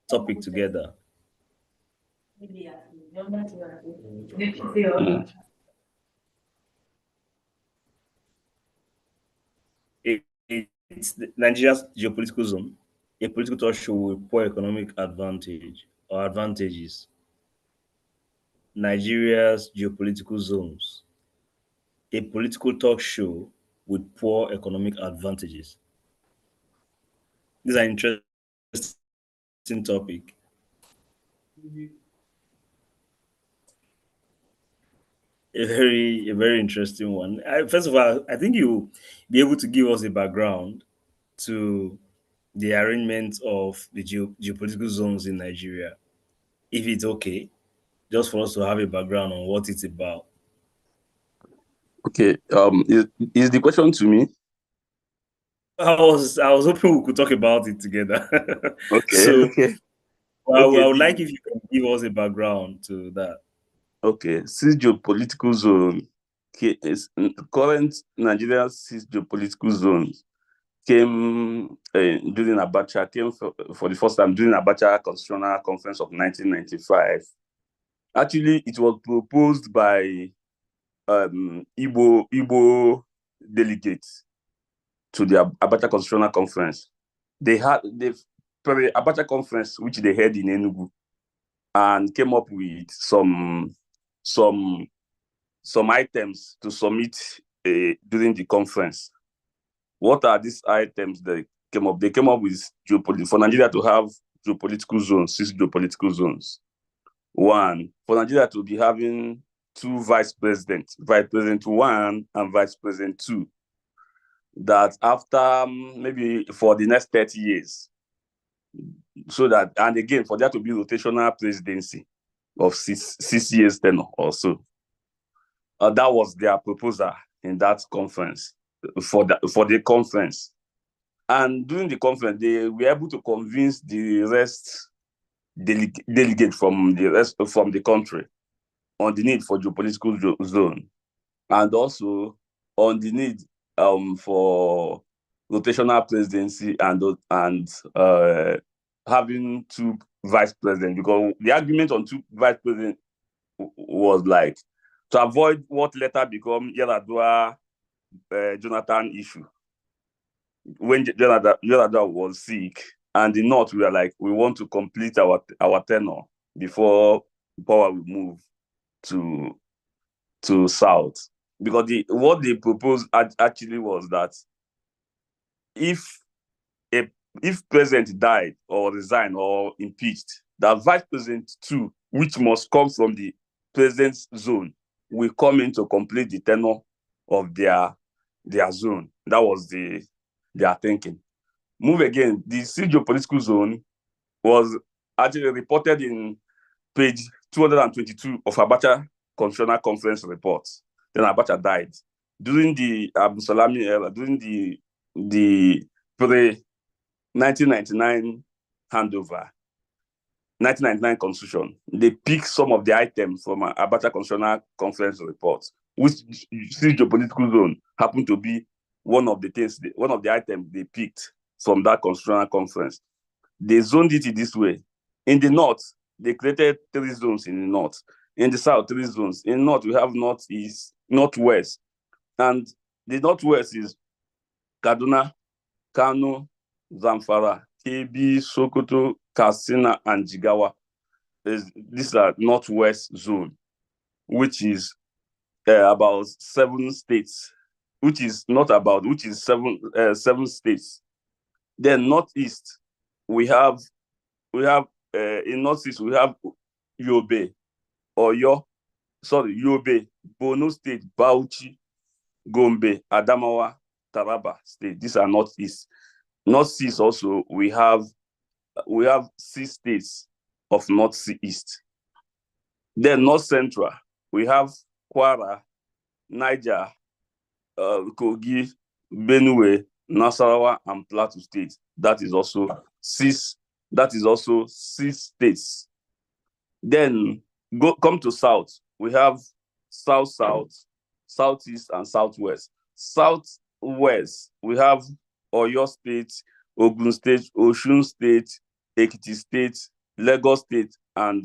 topic together. It's Nigeria's geopolitical zone, a political talk show with poor economic advantage or advantages. Nigeria's geopolitical zones, a political talk show with poor economic advantages. This is an interesting topic. A very interesting one. First of all, I think you be able to give us a background to the arrangement of the geopolitical zones in Nigeria, if it's okay, just for us to have a background on what it's about. Okay. Is the question to me? I was hoping we could talk about it together. Okay. So Okay. I Okay. would like if you can give us a background to that. Okay. Since geopolitical zone is current Nigeria six geopolitical zones came during Abacha, came for the first time during Abacha Constitutional Conference of 1995. Actually, it was proposed by Igbo delegates to the Abacha Constitutional Conference. They had the Abacha Conference, which they held in Enugu, and came up with some items to submit during the conference. What are these items they came up? They came up with for Nigeria to have geopolitical zones, 6 geopolitical zones. One, for Nigeria to be having 2 vice presidents, Vice President 1 and Vice President 2. That after maybe for the next 30 years, so that, and again, for there to be rotational presidency of six years tenure or so. That was their proposal in that conference, for the conference. And during the conference, they were able to convince the rest delegate from the country on the need for geopolitical zone, and also on the need for rotational presidency and having 2 vice presidents, because the argument on 2 vice presidents was like to avoid what later become Yaradua Jonathan issue. When Yaradua was sick, and the North we were like, we want to complete our tenure before power will move to South. Because what they proposed actually was that if president died or resigned or impeached, that vice president 2, which must come from the president's zone, will come in to complete the tenure of their zone. That was their thinking. Move again. The geopolitical zone was actually reported in page 222 of Abacha Constitutional Conference report. Then Abacha died. During the Abu Salami era, during the pre-1999 handover, 1999 constitution, they picked some of the items from Abacha Constitutional Conference report, which geopolitical zone happened to be one of the items they picked from that constitutional conference. They zoned it this way. In the north, they created 3 zones in the north. In the south, 3 zones. In the north, we have northeast, northwest. And the northwest is Kaduna, Kano, Zamfara, Kebbi, Sokoto, Katsina, and Jigawa. This is a northwest zone, which is about 7 states, which is 7 states. Then northeast, we have in northeast we have Yobe, Borno State, Bauchi, Gombe, Adamawa, Taraba State. These are northeast. Northeast also we have 6 states of northeast. Then north central we have Kwara, Niger, Kogi, Benue, Nasarawa, and Plateau State. That is also 6 states. Then come to south. We have south, southeast, and southwest. Southwest, we have Oyo State, Ogun State, Osun State, Ekiti State, Lagos State and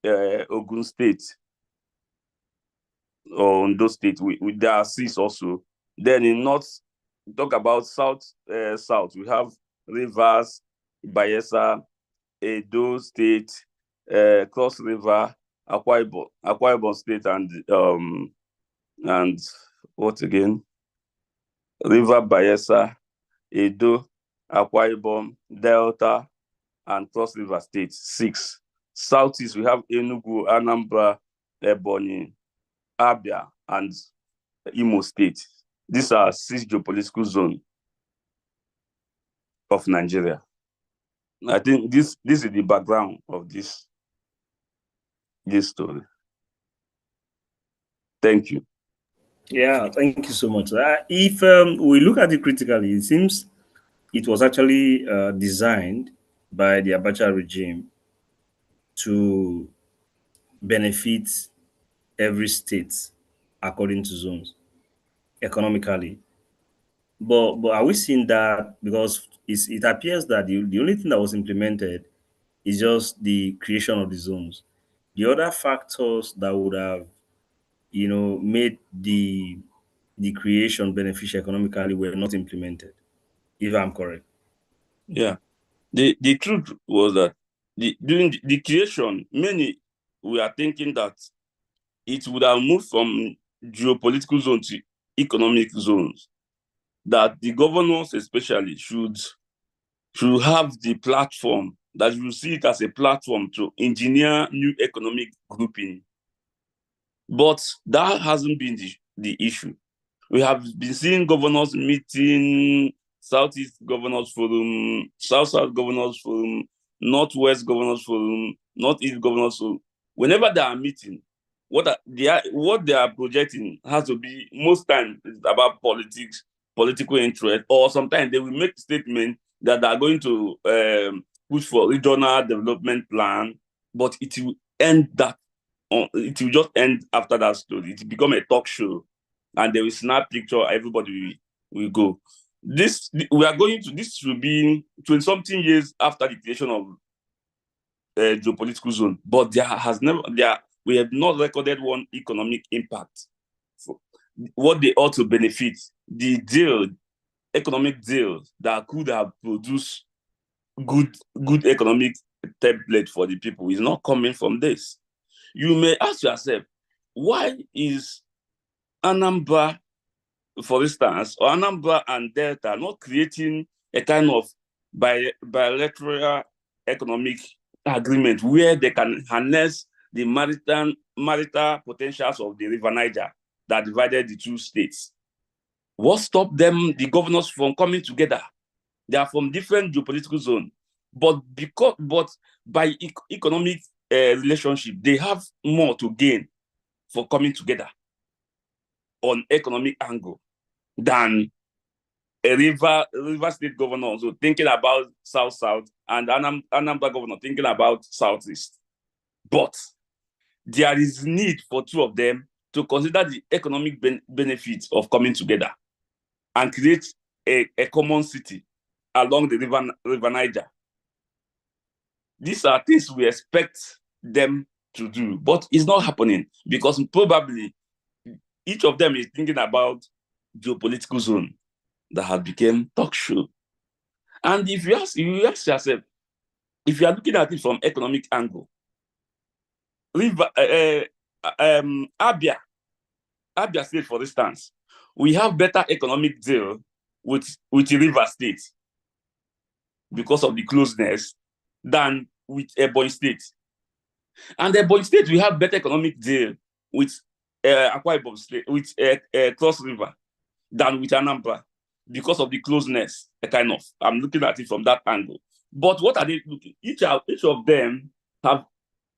Ogun State or Ondo State. There are 6 also. Then in North, we talk about South. We have Rivers, Bayelsa, Edo State, Cross River, Akwa Ibom State, and what again? River, Bayelsa, Edo, Akwa Ibom, Delta, and Cross River State. 6. Southeast, we have Enugu, Anambra, Ebonyi, Abia, and Imo State. These are 6 geopolitical zones of Nigeria. I think this is the background of this story. Thank you. Yeah, thank you so much. If we look at it critically, it seems it was actually designed by the Abacha regime to benefit every state according to zones economically. But are we seeing that because it appears that the only thing that was implemented is just the creation of the zones. The other factors that would have, made the creation beneficial economically were not implemented, if I'm correct. Yeah. The truth was that during the creation, many were thinking that it would have moved from geopolitical zone to economic zones, that the governors especially should have the platform, that you see it as a platform to engineer new economic grouping. But that hasn't been the issue. We have been seeing governors meeting, Southeast Governors Forum, South Governors Forum, Northwest Governors Forum, Northeast Governors Forum. Whenever they are meeting, what they are projecting has to be, most times, about politics, political interest, or sometimes they will make statements that they are going to push for regional development plan, but it will end that. It will just end after that story. It will become a talk show, and they will snap picture. Everybody will go. This will be 20 something years after the creation of geopolitical zone, but we have not recorded one economic impact. For what they ought to benefit, the economic deal that could have produced good economic template for the people is not coming from this. You may ask yourself, why is Anambra, for instance, or Anambra and Delta not creating a kind of bilateral economic agreement where they can harness the marital potentials of the River Niger that divided the 2 states? What stopped them, the governors, from coming together? They are from different geopolitical zones, but by economic relationship, they have more to gain for coming together on economic angle than a river state governor also thinking about south and Anambra governor thinking about southeast. But there is need for 2 of them to consider the economic benefits of coming together and create a common city along the river Niger. These are things we expect them to do, but it's not happening because probably each of them is thinking about geopolitical zone that has become talk show. And if you ask yourself, if you are looking at it from economic angle, Abia State, for instance, we have better economic deal with River State because of the closeness than with Ebonyi State. And Ebonyi State, we have better economic deal with Akwa Ibom State, with Cross River than with Anambra because of the closeness, kind of. I'm looking at it from that angle. But what are they looking? Each of them have,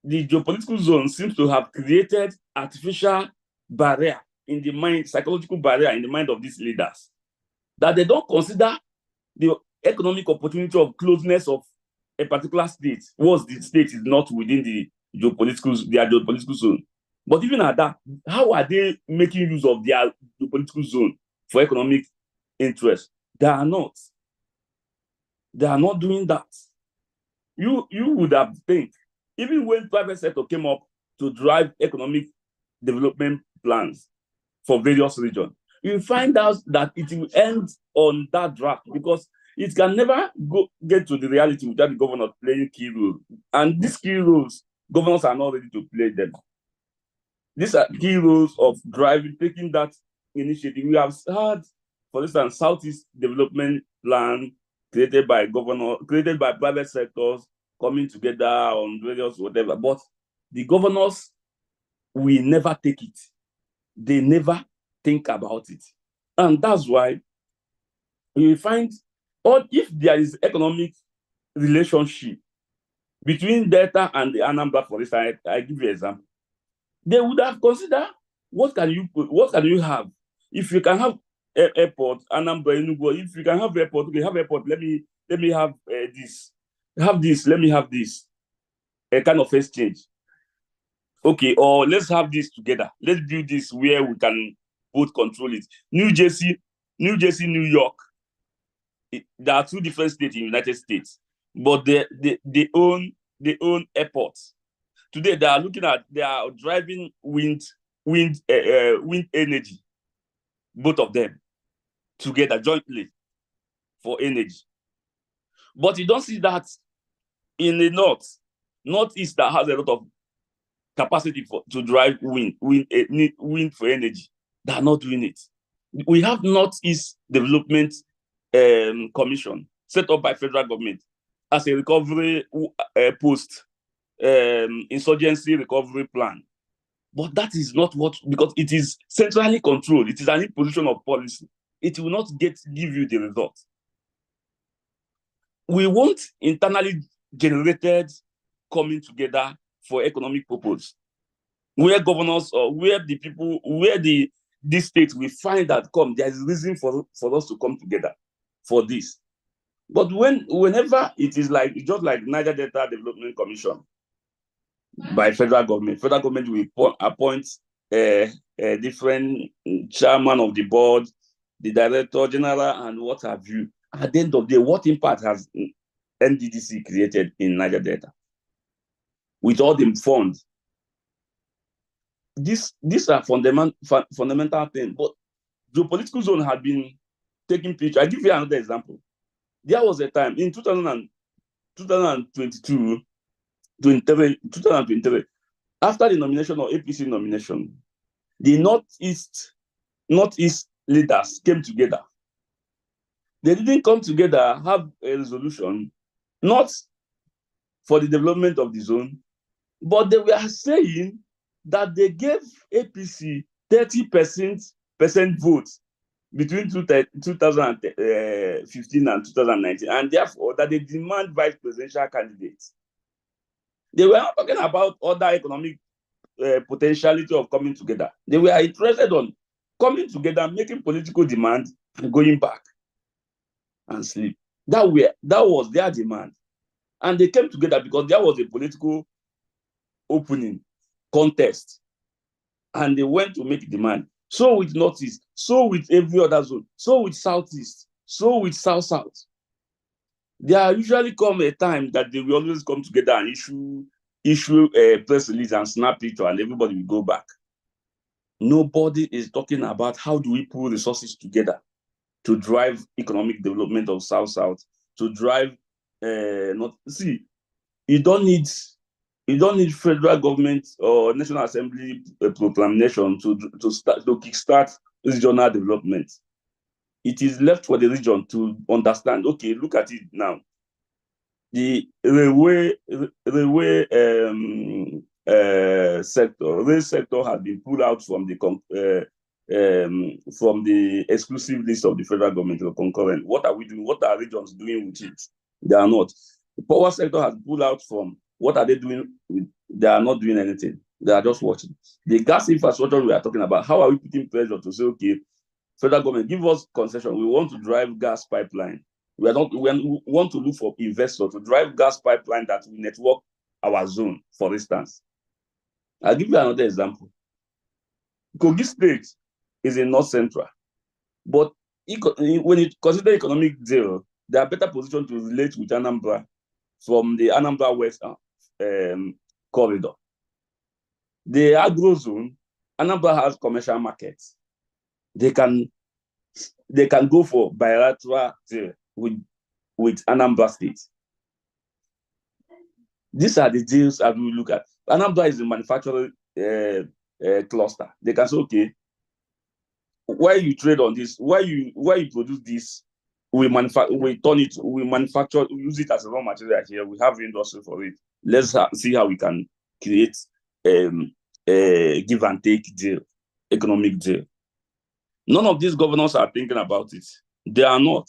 the geopolitical zone seems to have created artificial barrier in the mind, psychological barrier in the mind of these leaders, that they don't consider the economic opportunity of closeness of a particular state once the state is not within their geopolitical zone. But even at that, how are they making use of their geopolitical zone for economic interest? They are not doing that. you would have think, even when private sector came up to drive economic development plans for various regions, you find out that it will end on that draft because it can never get to the reality without the governor playing key roles. And these key roles, governors are not ready to play them. These are key roles of driving, taking that initiative. We have had, for instance, Southeast Development Plan created by private sectors coming together on various whatever. But the governors will never take it. They never think about it. And that's why you find, or if there is economic relationship between Delta and the Anambra, for instance, I give you an example. They would have considered what can you have if you can have airport Anambra Enugu. If you can have airport, okay, have airport. Let me have this, have this. Let me have this, a kind of exchange. Okay, or let's have this together. Let's build this where we can both control it. New Jersey, New York. There are two different states in the United States, but they own airports. Today they are driving wind energy, both of them together jointly for energy. But you don't see that in the northeast that has a lot of capacity to drive wind for energy. They are not doing it. We have Northeast Development Commission set up by federal government as a recovery post insurgency recovery plan. But that is not because it is centrally controlled. It is an imposition of policy. It will not give you the result. We want internally generated coming together for economic purpose, where governors or where these states will find that there is reason for us to come together for this. But whenever it is just like Niger Delta Development Commission by federal government will appoint a different chairman of the board, the director general, and what have you. At the end of the day, what impact has NDDC created in Niger Delta with all the funds? These are fundamental things. But geopolitical zone had been taking picture. I give you another example. There was a time in 2022, 2023, after the nomination of APC nomination, the Northeast leaders came together. They didn't come together, have a resolution, not for the development of the zone, but they were saying that they gave APC 30% votes between 2015 and 2019, and therefore that they demand vice presidential candidates. They were not talking about other economic potentiality of coming together. They were interested on coming together, making political demand, and going back and sleep. That was their demand. And they came together because there was a political opening contest. And they went to make demand. So with Northeast, so with every other zone, so with Southeast, so with South. There usually come a time that they will always come together and issue a press release and snap picture, and everybody will go back. Nobody is talking about how do we pull resources together to drive economic development of South, to drive you don't need federal government or National Assembly proclamation to kickstart regional development. It is left for the region to understand. Okay, look at it now. The rail sector has been pulled out from the exclusive list of the federal government or concurrent. What are we doing? What are regions doing with it? They are not. The power sector has pulled out from. What are they doing? They are not doing anything. They are just watching. The gas infrastructure we are talking about, how are we putting pressure to say, okay, federal government, give us concession. We want to drive gas pipeline. We want to look for investors to drive gas pipeline that will network our zone, for instance. I'll give you another example. Kogi State is in North Central, but when you consider economic zero, they are better positioned to relate with Anambra from the Anambra West corridor. The agro zone, Anambra has commercial markets. They can go for bilateral deal with Anambra State. These are the deals that we look at. Anambra is the manufacturing cluster. They can say, okay, why you trade on this? Why you produce this? We manufacture, we manufacture, we use it as a raw material here. We have industry for it. Let's see how we can create give and take deal, economic deal. None of these governors are thinking about it. They are not.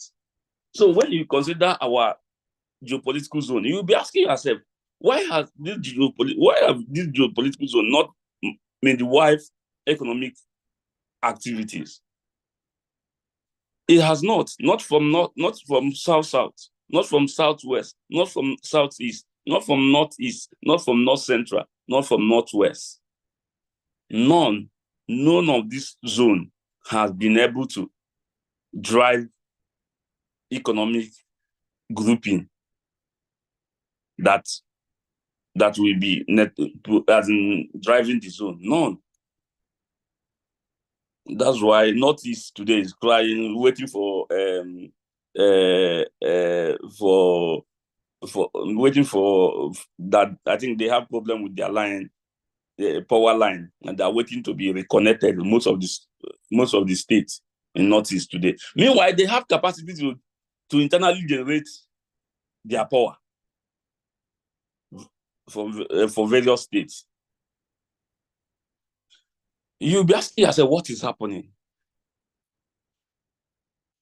So when you consider our geopolitical zone, you'll be asking yourself, why have this geopolitical zone not made the wife economic activities? It has not from south, not from southwest, not from southeast, not from northeast, not from north central, not from northwest. None of this zone has been able to drive economic grouping that will be as in driving the zone. None. That's why Northeast today is crying, waiting for waiting for that. I think they have problem with their line, power line, and they're waiting to be reconnected. Most of the states in Northeast today. Meanwhile, they have capacity to internally generate their power for various states. You'll be asking yourself, what is happening?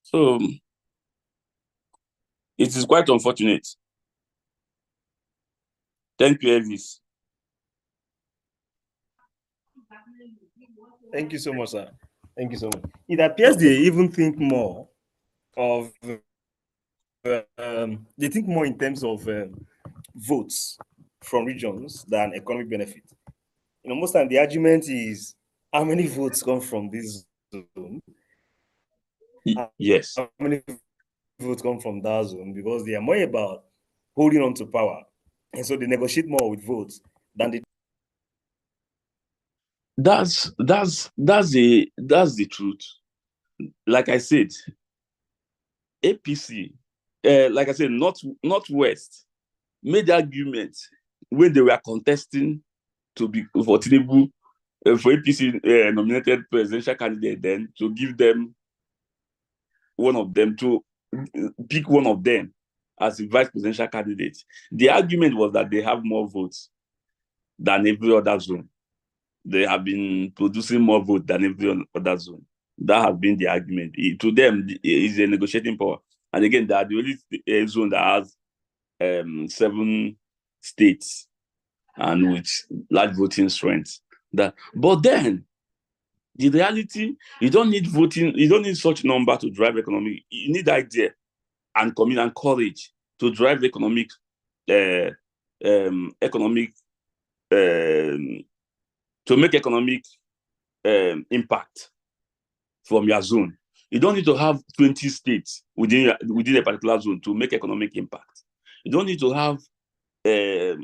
So it is quite unfortunate. Thank you, Elvis. Thank you so much, sir. Thank you so much. It appears they even think more of they think more in terms of votes from regions than economic benefit. Most time the argument is how many votes come from this zone. Yes. How many votes come from that zone? Because they are more about holding on to power, and so they negotiate more with votes than they. That's the truth. Like I said, APC, like I said, Northwest made the argument when they were contesting to be for Tinubu, for APC nominated presidential candidate, then to give them one of them, to pick one of them as a vice presidential candidate. The argument was that they have more votes than every other zone. They have been producing more votes than every other zone. That has been the argument. To them, it is a negotiating power. And again, they are the only zone that has 7 states and with large voting strength. But then, the reality, you don't need voting, you don't need such number to drive economic. You need idea and commitment and courage to drive economic to make economic impact from your zone. You don't need to have 20 states within a particular zone to make economic impact. You don't need to have the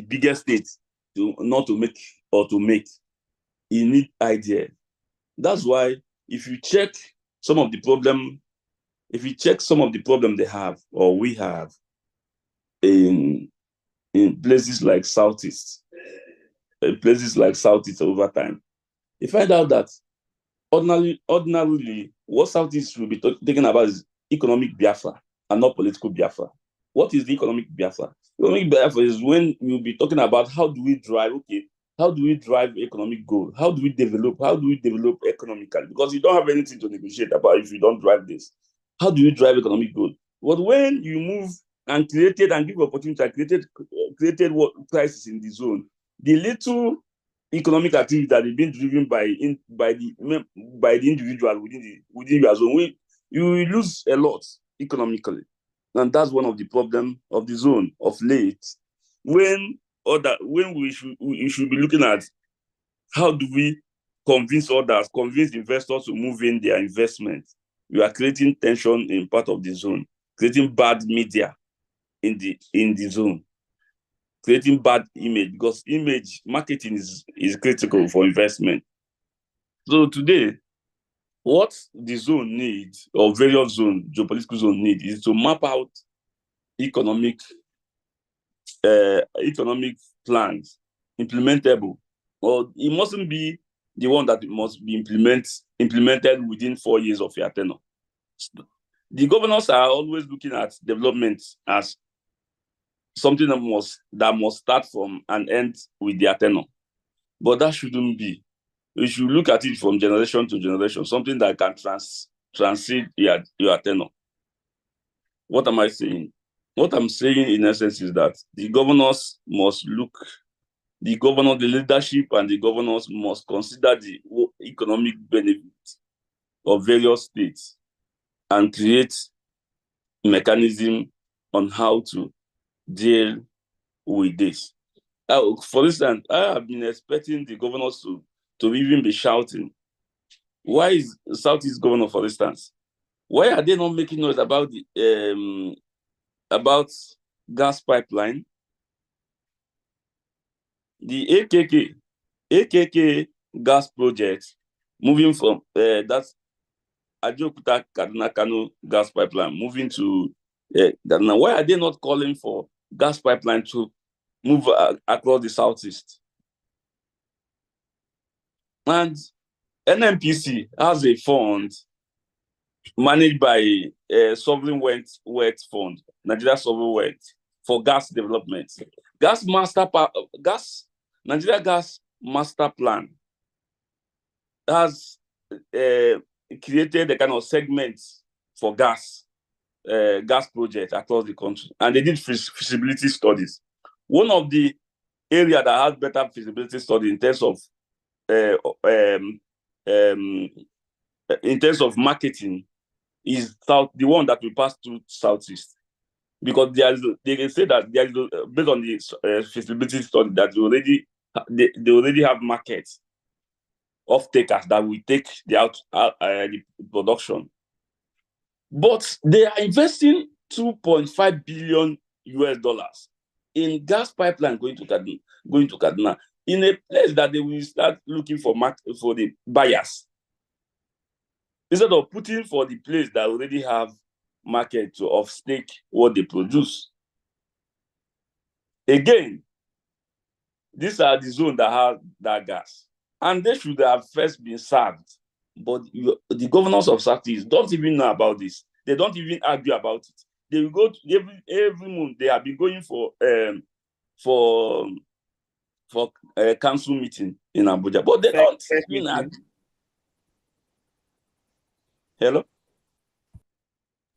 biggest states to make. You need idea. That's why if you check some of the problem they have or we have in places like Southeast over time, you find out that ordinarily what Southeast will be talking about is economic Biafra and not political Biafra. What is the economic Biafra? Economic Biafra is when you'll be talking about how do we drive economic goal? How do we develop economically? Because you don't have anything to negotiate about if you don't drive this. How do you drive economic goal? But when you move and created and give opportunity and created what crisis in the zone, the little economic activity that is being driven by the individual within your zone, you lose a lot economically. And that's one of the problems of the zone of late. When we should be looking at how do we convince investors to move in their investment. We are creating tension in part of the zone, creating bad media in the zone, creating bad image, because image marketing is critical for investment. So today, what the zone needs, or various zone, geopolitical zone need, is to map out economic economic plans, implementable, or it mustn't be the one that must be implemented within 4 years of your tenure. The governors are always looking at development as something that must start from and end with their tenure, but that shouldn't be. We should look at it from generation to generation, something that can transcend your tenure. What am I saying? What I'm saying in essence is that the leadership and the governors must consider the economic benefits of various states and create mechanism on how to deal with this. For instance, I have been expecting the governors to even be shouting. Why is Southeast governor, for instance, why are they not making noise about about gas pipeline? The AKK gas project, moving from that's Ajokuta Kaduna Kano gas pipeline, moving to Kaduna. Why are they not calling for gas pipeline to move across the southeast? And NNPC has a fund managed by Sovereign Wealth Fund, Nigeria Sovereign Wealth, for gas development. Nigeria Gas Master Plan has created a kind of segment for gas projects across the country, and they did feasibility studies. One of the area that has better feasibility study in terms of marketing is the one that we pass through southeast, because they can say that there is based on the feasibility study that they already have markets of takers that will take the production, but they are investing $2.5 billion in gas pipeline going to Kaduna, in a place that they will start looking for the buyers, instead of putting for the place that already have market to off-stake what they produce. Again, these are the zones that have that gas, and they should have first been served. But the governors of Southeast don't even know about this. They don't even argue about it. They will go to every month. They have been going for council meeting in Abuja, but they don't even argue. Hello?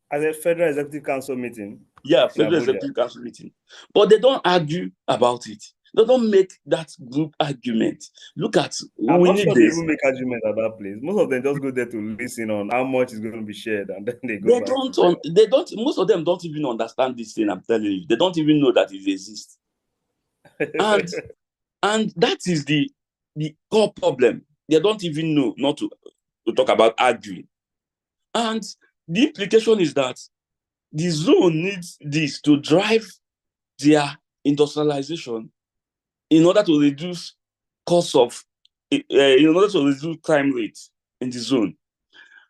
As a Federal Executive Council meeting? Yeah, Federal Executive Council meeting. But they don't argue about it. They don't make that group argument. Look at I'm not sure they even make argument at that place. Most of them just go there to listen on how much is going to be shared, and then they go back. Most of them don't even understand this thing I'm telling you. They don't even know that it exists. and that is the core problem. They don't even know not to talk about arguing. And the implication is that the zone needs this to drive their industrialization in order to reduce in order to reduce crime rate in the zone.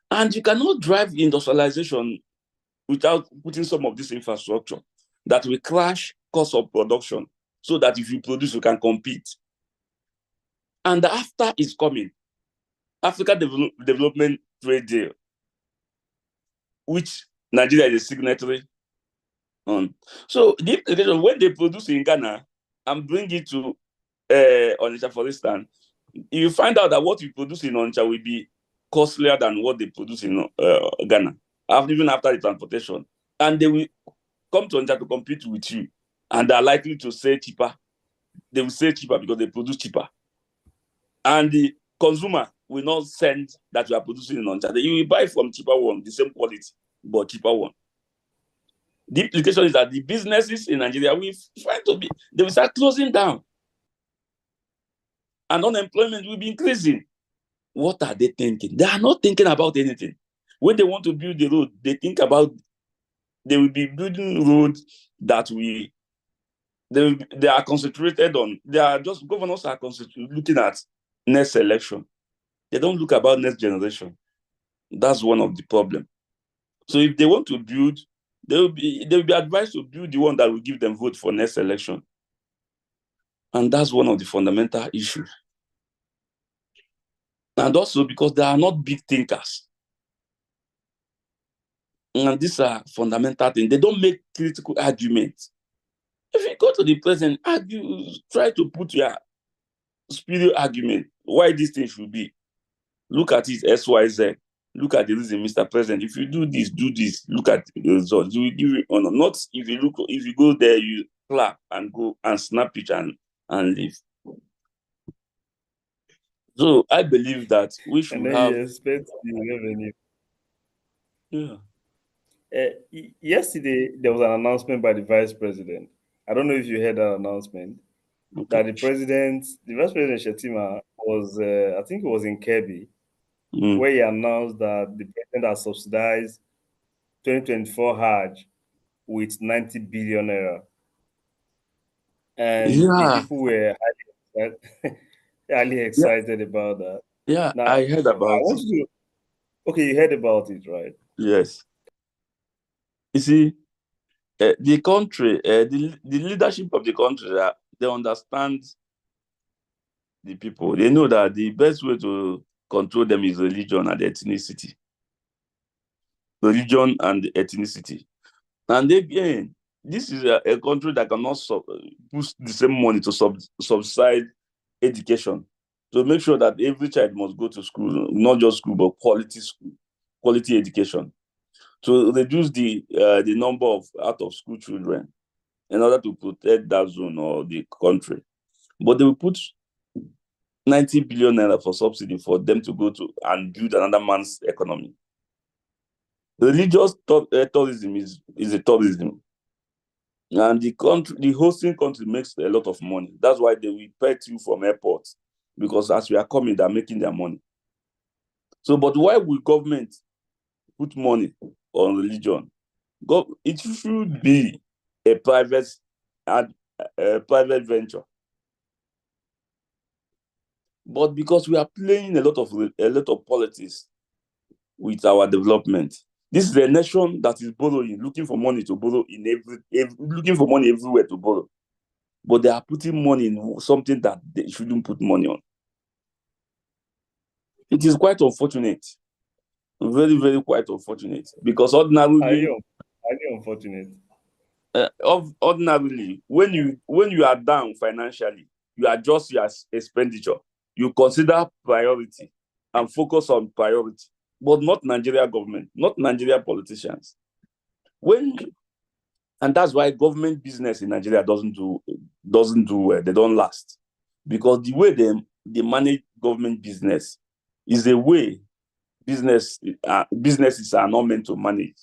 And you cannot drive industrialization without putting some of this infrastructure that will crash cost of production, so that if you produce, you can compete. And after is coming, Africa Development Trade Deal, which Nigeria is a signatory on. So the implication, when they produce in Ghana and bring it to Onitsha, for instance, you find out that what you produce in Onitsha will be costlier than what they produce in Ghana, even after the transportation. And they will come to Onitsha to compete with you, and they're likely to sell cheaper. They will sell cheaper because they produce cheaper. And the consumer will not send that you are producing in Onitsha. You will buy from cheaper one, the same quality, but cheaper one. The implication is that the businesses in Nigeria they will start closing down, and unemployment will be increasing. What are they thinking? They are not thinking about anything. When they want to build the road, they think about they will be building roads that they are concentrated on. They are just governors are looking at next election. They don't look about next generation. That's one of the problem. So if they want to build, they will be advised to build the one that will give them vote for next election. And that's one of the fundamental issues. And also because they are not big thinkers. And these are fundamental things. They don't make critical arguments. If you go to the president, argue, try to put your spirit argument why this thing should be. Look at it, XYZ. Look at the reason, Mr. President. If you do this, look at the results. You will give it honor. Not if you go there, you clap and go and snap it and leave. So I believe that we And should then have. you expect the revenue. Yeah. Yesterday, there was an announcement by the vice president. I don't know if you heard that announcement Okay. that the vice president Shetima was, I think it was in Kirby, Mm. where he announced that the president has subsidized 2024 Hajj with 90 billion naira. And the Yeah. people were highly Yeah. excited about that. Yeah. Now, I heard I about want it. you to, okay, you heard about it, right? Yes. You see, the country, the leadership of the country, they understand the people. They know that the best way to control them is religion and ethnicity. Religion and ethnicity. And again, this is a country that cannot push the same money to subside education. To make sure that every child must go to school, not just school, but quality education. To reduce the number of out of school children in order to protect that zone or the country. But they will put 90 billion naira for subsidy for them to go to and build another man's economy. Religious tourism is a tourism. And the hosting country makes a lot of money. That's why they will pet you from airports, because as we are coming, they're making their money. So, but why will government put money on religion? It should be a private venture. But because we are playing a lot of politics with our development, this is a nation that is borrowing, looking for money to borrow looking for money everywhere to borrow. But they are putting money in something that they shouldn't put money on. It is quite unfortunate, very, very quite unfortunate, because ordinarily, Highly unfortunate. ordinarily, when you are down financially, you adjust your expenditure, you consider priority and focus on priority, but not Nigeria government, not Nigeria politicians. When And that's why government business in Nigeria doesn't do well. They don't last, because the way they manage government business is a way businesses are not meant to manage.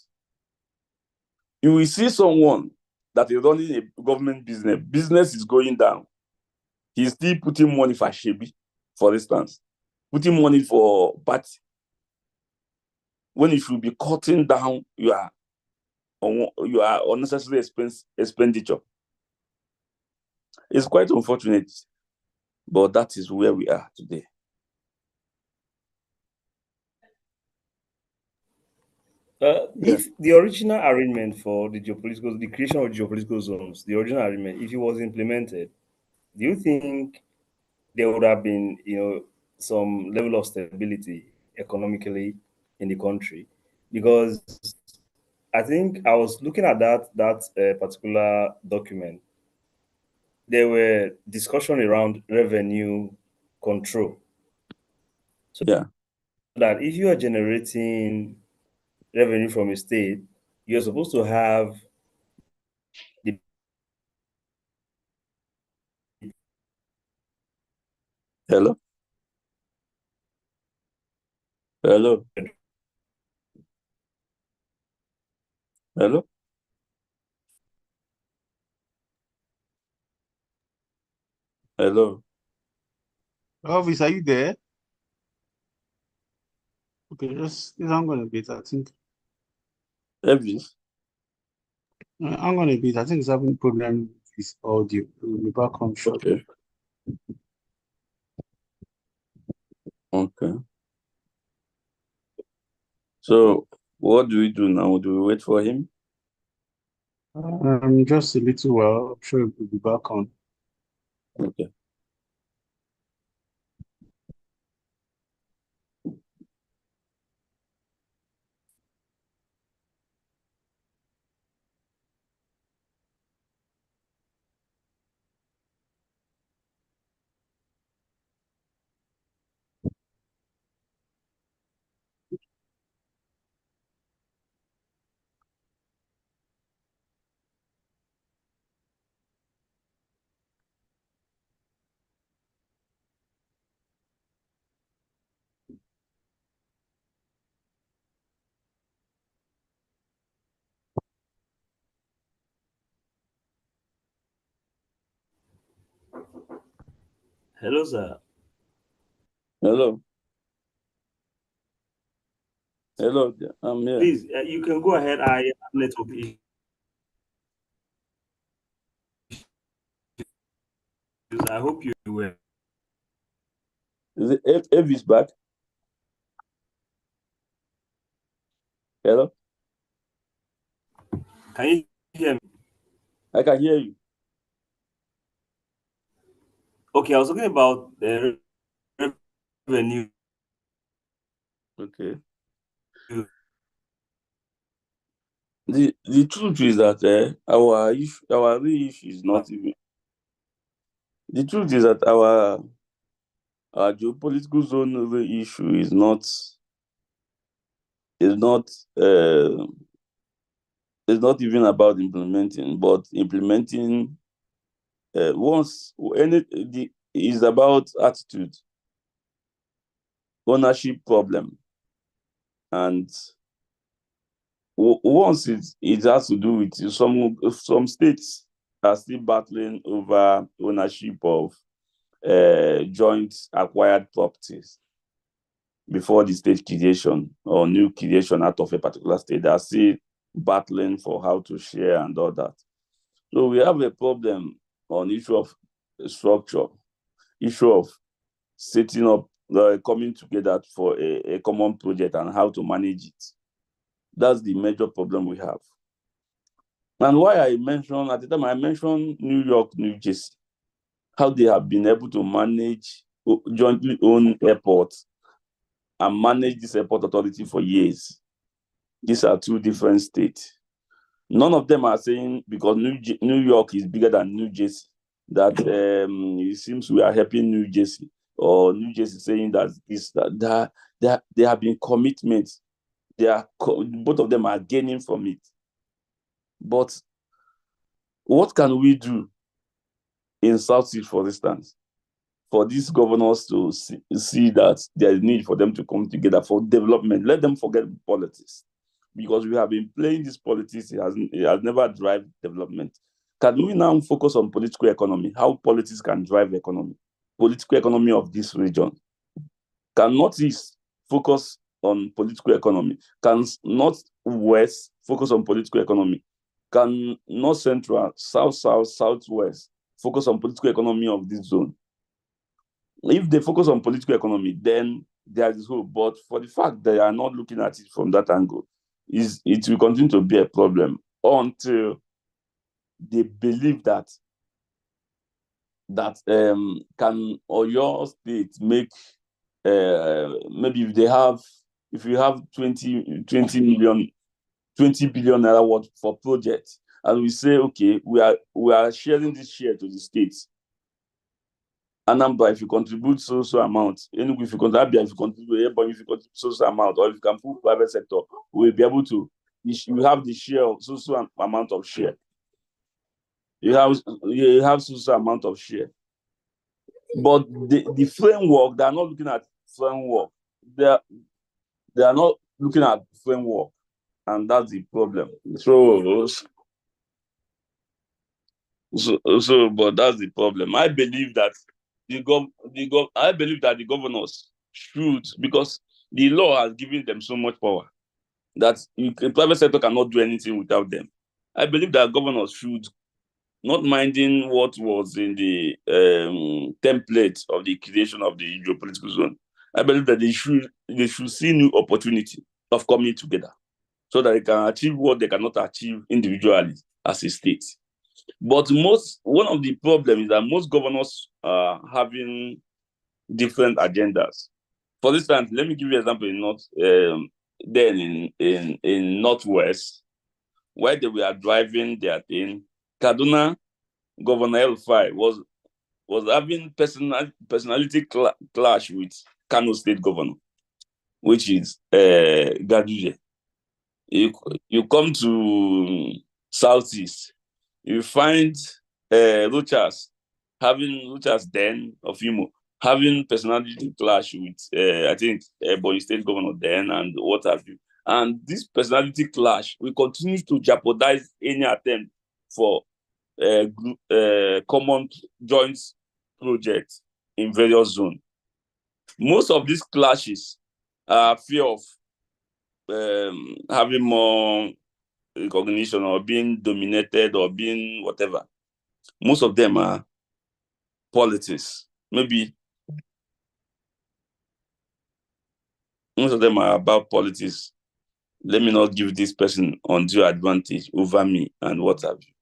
You will see someone that is running a government business is going down. He's still putting money for Shebi, for instance, putting money for party, when you should be cutting down your unnecessary expenditure. It's quite unfortunate, but that is where we are today. Yeah. If the original arrangement for the creation of geopolitical zones, the original arrangement, if it was implemented, do you think there would have been, some level of stability economically in the country? Because I think I was looking at that particular document. There were discussion around revenue control, so Yeah. that if you are generating revenue from a state, you're supposed to have the Hello. Hello. Hello. Hello. Elvis, are you there? Okay, just hang on a bit. I think. Elvis. Hang on a bit. I think it's having problem with his audio. We'll be back on shortly. Okay. So what do we do now? Do we wait for him? Just a little while. I'm sure we'll be back on. Okay. Hello, sir. Hello. Hello. I'm here. Please, you can go ahead. I have network issues. I hope you were. Is it Avis back? Hello. Can you hear me? I can hear you. Okay, I was talking about the revenue. Okay. The truth is that our real issue is not even. The truth is that our geopolitical zone real issue is not uh, is not even about implementing, but implementing once any the is about attitude, ownership problem, and once it has to do with some states are still battling over ownership of joint acquired properties before the state creation or new creation out of a particular state. They are still battling for how to share and all that. So we have a problem on issue of structure, issue of setting up, coming together for a common project and how to manage it. That's the major problem we have. And why at the time I mentioned New York, New Jersey, how they have been able to manage jointly owned airports and manage this airport authority for years. These are two different states. None of them are saying because New York is bigger than New Jersey that it seems we are helping New Jersey, or New Jersey saying that there have been commitments. Both of them are gaining from it. But what can we do in South Sea, for instance, for these governors to see that there is need for them to come together for development? Let them forget politics, because we have been playing this politics. It has never driven development. Can we now focus on political economy? How politics can drive economy, political economy of this region? Can Northeast focus on political economy? Can Northwest focus on political economy? Can North Central, South South, Southwest focus on political economy of this zone? If they focus on political economy, then there is hope. But for the fact they are not looking at it from that angle, it will continue to be a problem until they believe that can Oyo State make maybe if you have 20 million, 20 billion naira worth for project, and we say, okay, we are sharing this share to the states. Anambra, if you contribute so amount, Enugu, if you contribute, if you contribute, Ebonyi, if you contribute so amount, or if you can put private sector, we'll be able to. You have the share of so amount of share. You have so amount of share. But the framework, they are not looking at framework. They are not looking at framework, and that's the problem. But that's the problem. I believe that I believe that the governors should, because the law has given them so much power that the private sector cannot do anything without them. I believe that governors should, not minding what was in the template of the creation of the geopolitical zone, I believe that they should see new opportunity of coming together so that they can achieve what they cannot achieve individually as a state. But one of the problems is that most governors are having different agendas. For instance, let me give you an example in in Northwest, while they were driving their thing, Kaduna Governor El-Fai was having personality clash with Kano State Governor, which is Gaduje. You come to Southeast, you find Rochas then of Imo having personality clash with I think Ebonyi State Governor then and what have you. And this personality clash will continue to jeopardize any attempt for common joint projects in various zones. Most of these clashes are fear of having more recognition or being dominated or being whatever. Most of them are politics. Maybe most of them are about politics. Let me not give this person undue advantage over me and what have you.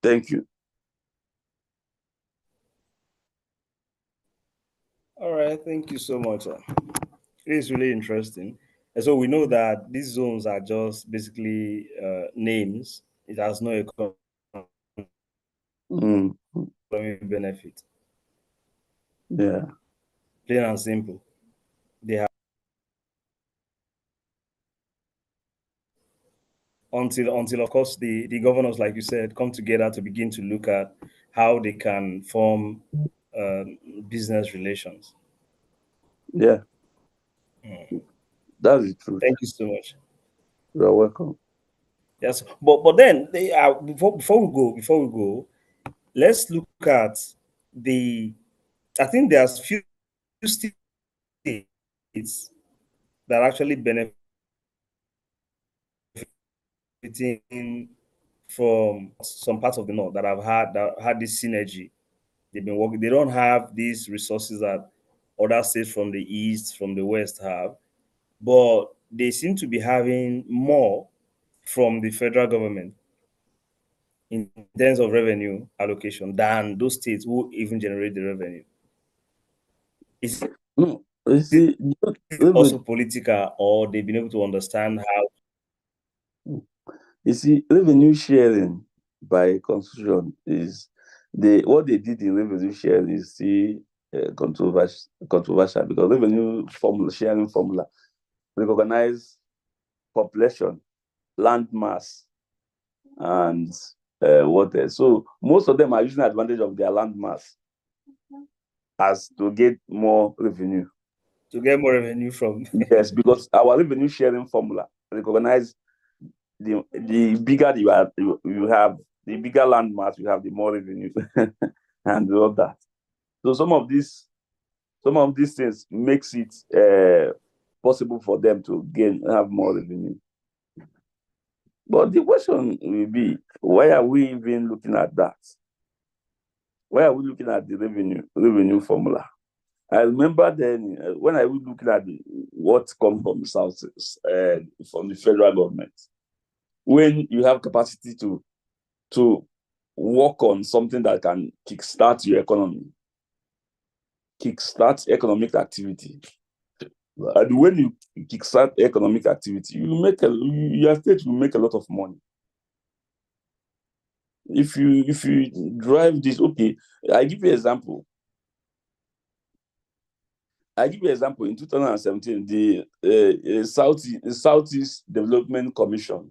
Thank you. All right, thank you so much. It is really interesting. And so we know that these zones are just basically names. It has no Mm, economic benefit. yeah. Plain and simple. They have until of course the governors, like you said, come together to begin to look at how they can form business relations. Yeah. Mm. That's the truth. Thank you so much. You're welcome. Yes, but then they are before we go, let's look at the. I think there's few states that actually benefiting from some parts of the north that had this synergy. They've been working. They don't have these resources that other states from the east, from the west have, but they seem to be having more from the federal government in terms of revenue allocation than those states who even generate the revenue. Is No, you it see, also political, or they've been able to understand how? you see, revenue sharing by constitution is what they did in revenue sharing is still controversial because revenue sharing formula recognize population, land mass, and what else. So most of them are using advantage of their land mass as to get more revenue. To get more revenue from. Yes, because our revenue sharing formula recognize the bigger you have, the bigger land mass you have, the more revenue and all that. So some of these things makes it possible for them to have more revenue. But the question will be, why are we even looking at that? Why are we looking at the revenue formula? I remember then when I was looking at what comes from the South, from the federal government, when you have capacity to work on something that can kickstart your economy, kickstart economic activity. And when you kickstart economic activity, your state will make a lot of money. If you drive this, okay, I give you an example. In 2017, the Southeast Development Commission,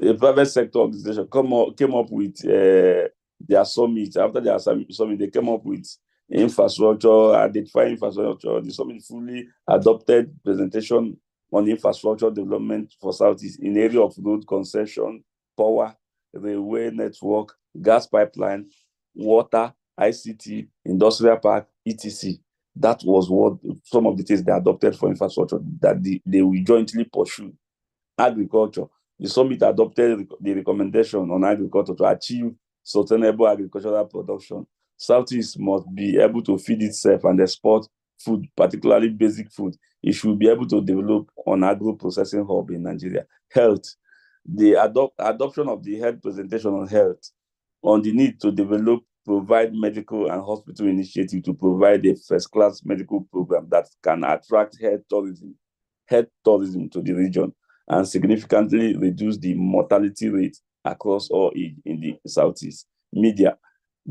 a private sector organization, came up with their summit. After their summit, they came up with infrastructure, identifying infrastructure. The summit fully adopted presentation on infrastructure development for Southeast in area of road concession, power, railway network, gas pipeline, water, ICT, industrial park, etc. That was what some of the things they adopted for infrastructure that they will jointly pursue. Agriculture. The summit adopted the recommendation on agriculture to achieve sustainable agricultural production. Southeast must be able to feed itself and export food, particularly basic food. It should be able to develop an agro-processing hub in Nigeria. Health, the adoption of the health presentation on health, on the need to develop, provide medical and hospital initiative to provide a first-class medical program that can attract health tourism to the region and significantly reduce the mortality rate across all in the Southeast. Media.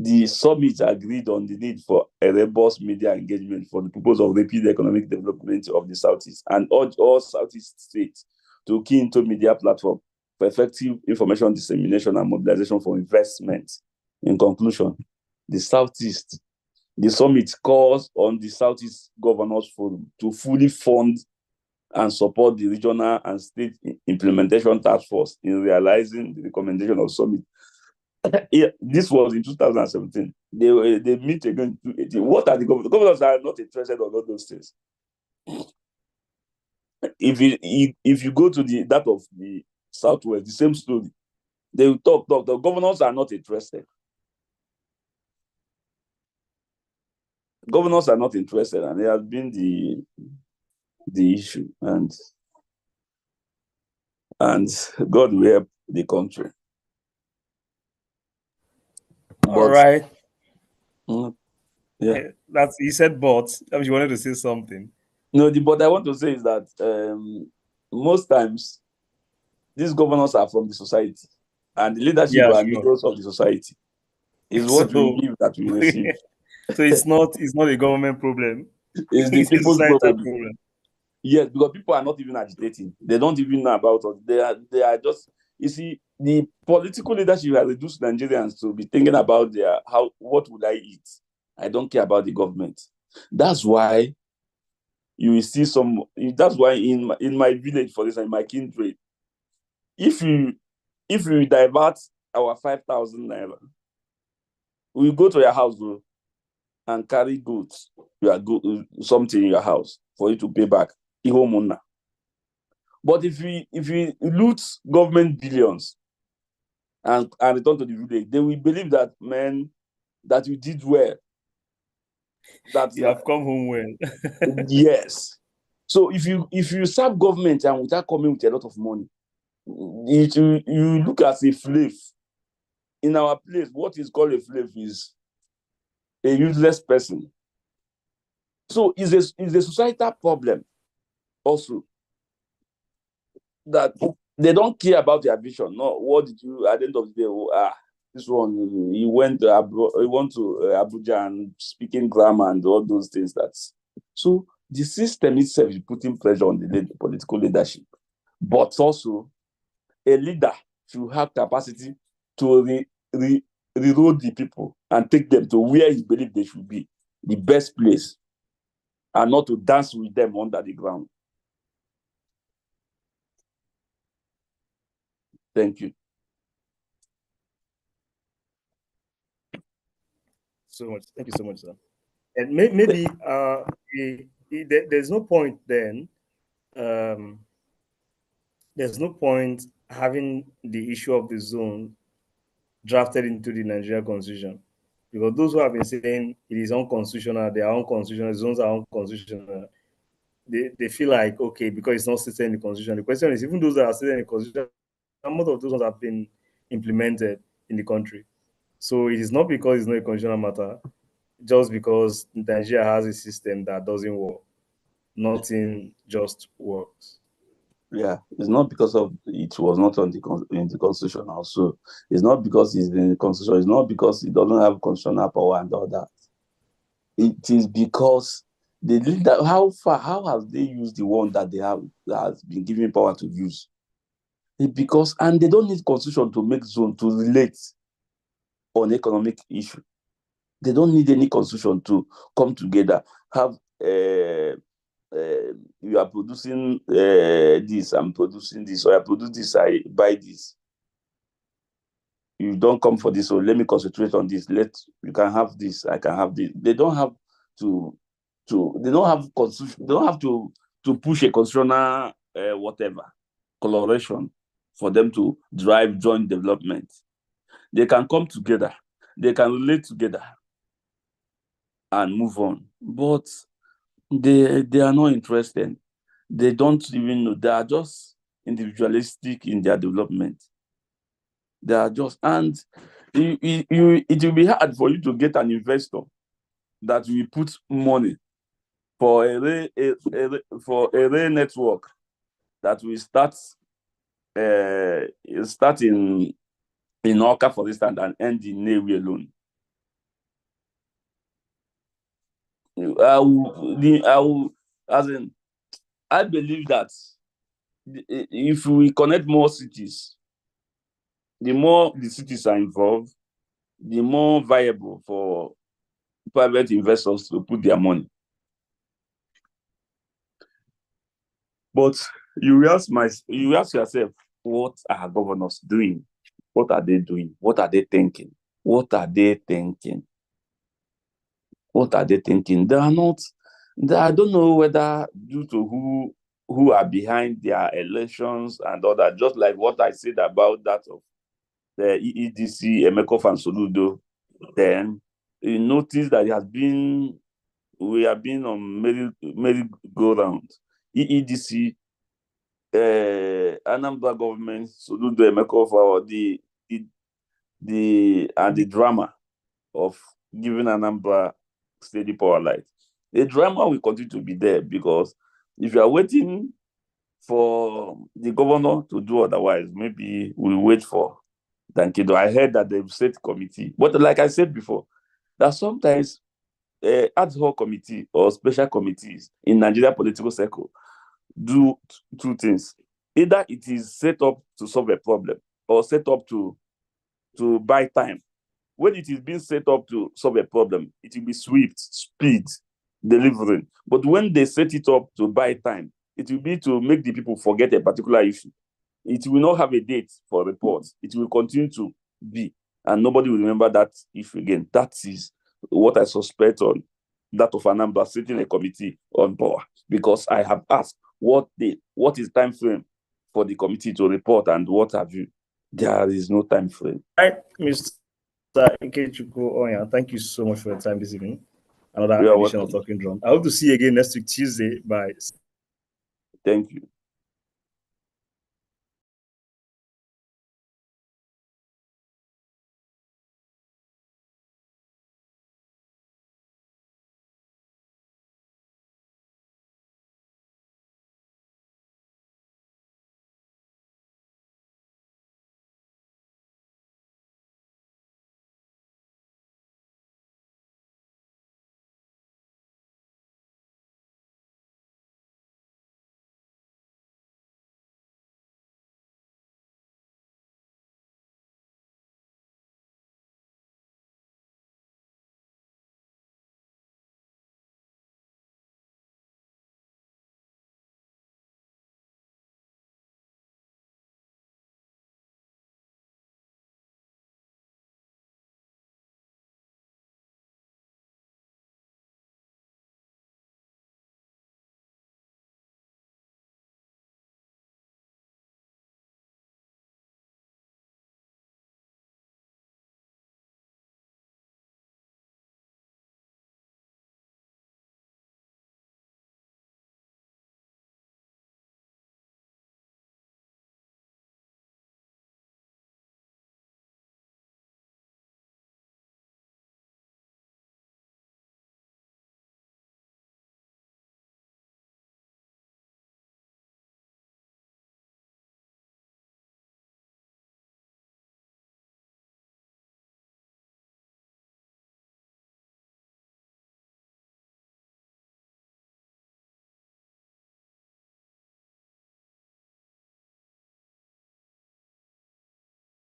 The summit agreed on the need for a robust media engagement for the purpose of rapid economic development of the Southeast and urged all Southeast states to key into media platform for effective information dissemination and mobilization for investment. In conclusion, the summit calls on the Southeast Governors Forum to fully fund and support the regional and state implementation task force in realizing the recommendation of summit. This was in 2017. They meet again in 2018. What are the governors? The governors are not interested in all those things. If you go to that of the Southwest, the same story. They will talk. The governors are not interested. Governors are not interested, and it has been the issue. And God will help the country. All right. Yeah. That's he said, but you wanted to say something. No, but I want to say is that most times these governors are from the society, and the leadership are leaders of the society. Is what we give that we receive. So it's not a government problem. It's the people's problem. Yes, because people are not even agitating. They don't even know about it. They are just, you see, the political leadership has reduced Nigerians to be thinking about what would I eat? I don't care about the government. That's why you will see that's why in my village, for instance, in my kindred, if you divert our 5,000 naira, we go to your house and carry goods, something in your house for you to pay back. But if we loot government billions and return to the village, they will believe that, man, that you did well. That you have come home well. Yes. So if you serve government and without coming with a lot of money, you look as a slave. In our place, what is called a slave is a useless person. So it's a societal problem also, that they don't care about their vision. No, what did you at the end of the day? This one, he went to Abuja and speaking grammar and all those things. So the system itself is putting pressure on the political leadership, but also a leader should have capacity to reroute the people and take them to where he believes they should be, the best place, and not to dance with them under the ground. Thank you. So much. Thank you so much, sir. And maybe there's no point then. There's no point having the issue of the zone drafted into the Nigerian constitution, because those who have been saying it is unconstitutional, they are unconstitutional, zones are unconstitutional, they feel like, okay, because it's not stated in the constitution. The question is, even those that are stated in the constitution, most of those ones have been implemented in the country. So it is not because it's not a constitutional matter, just because Nigeria has a system that doesn't work. Nothing just works. Yeah, it's not because it was not in the constitution also. It's not because it's in the constitution. It's not because it doesn't have constitutional power and all that. It is because how have they used the one that they have that has been given power to use? And they don't need constitution to make zone to relate on economic issue. They don't need any constitution to come together, have you are producing this, I'm producing this, or I produce this, I buy this. You don't come for this, so let me concentrate on this. You can have this, I can have this. They don't have they don't have constitution. They don't have to push a constitutional whatever coloration for them to drive joint development. They can come together, they can relate together and move on. But they are not interested. They don't even know. They are just individualistic in their development. They are just, and it will be hard for you to get an investor that will put money for a rail network that will start in Oka, for instance, and end in Navy alone. I believe that if we connect more cities, the more the cities are involved, the more viable for private investors to put their money. But you ask yourself, what are governors doing? What are they doing? What are they thinking? What are they thinking? What are they thinking? They are not. I don't know whether due to who are behind their elections and all that. Just like what I said about that of the EEDC, Emeko and Soludo. Then you notice that we have been on merry-go-round. EEDC, Anambra government, Soludo, Emeko for the drama of giving Anambra steady power light. The drama will continue to be there because if you are waiting for the governor to do otherwise, maybe we'll wait for Dankido. I heard that they've set committee, but like I said before, that sometimes ad hoc committee or special committees in Nigeria political circle do two things. Either it is set up to solve a problem or set up to buy time. When it is being set up to solve a problem, it will be swift, speed, delivering. But when they set it up to buy time, it will be to make the people forget a particular issue. It will not have a date for reports. It will continue to be, and nobody will remember that issue again. That is what I suspect on that of Anambra sitting a committee on power, because I have asked what is time frame for the committee to report and what have you. There is no time frame. Right, Mr. Ikechukwu Onya, thank you so much for your time this evening. Another edition of Talking Drum. I hope to see you again next week, Tuesday. Bye. Thank you.